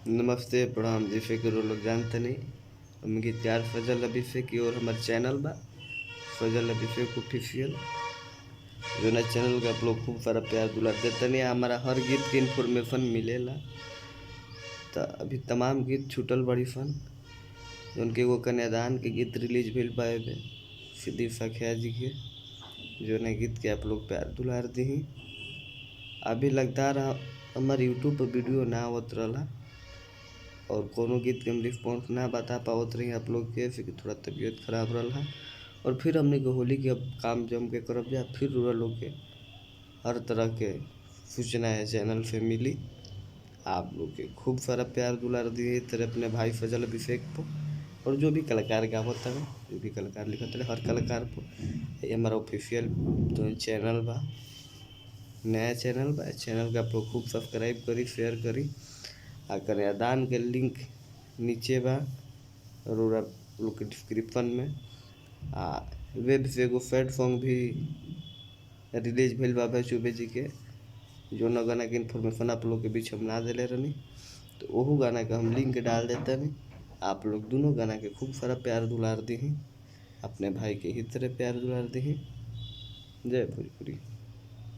नमस्ते प्रणाम। जैसे कि लोग जानते नहीं, हम गीतकार फजल अभिषेक की और हमारे चैनल बा फजल अभिषेक ऑफिशियल। जो ना चैनल का आप लोग खूब सारा प्यार दुलार देते नहीं, हमारा हर गीत के इन्फॉर्मेशन मिलेला। तो अभी तमाम गीत छूटल बड़ी सन, उनके वो कन्यादान के गीत रिलीज भेल पाए सिद्धि सखिया जी के। जो ना गीत के आप लोग प्यार दुलार दी। अभी लगता रहा हमारे यूट्यूब पर वीडियो ना आवत रहा और कोनो गीत के हम रिस्पॉन्स ना बता पावत रही आप लोग के, फिर थोड़ा तबीयत खराब रहा। और फिर हमने के होली के अब काम जम के करब जा, फिर लोग के हर तरह के सूचना है चैनल से मिली। आप लोग के खूब सारा प्यार दुलार दिए तेरे अपने भाई फजल अभिषेक को। और जो भी कलाकार गावत है, जो भी कलाकार लिखत है, हर कलाकार को ये हमारा ऑफिशियल जो चैनल बा, नया चैनल बा। चैनल का आप लोग खूब सब्सक्राइब करी, शेयर करी। आ कन्यादान के लिंक नीचे बा और आप लोग के डिस्क्रिप्शन में। आ वेब से एगो सैड सॉन्ग भी रिलीज भेल बा चुबे जी के, जो न गाना के इन्फॉर्मेशन आप लोग के बीच हम ना दिले रहनी। तो वह गाना का हम लिंक डाल देते नहीं। आप लोग दोनों गाना के खूब सारा प्यार दुलार दी, अपने भाई के ही तरह प्यार दुलार दी। जय भोजपुरी।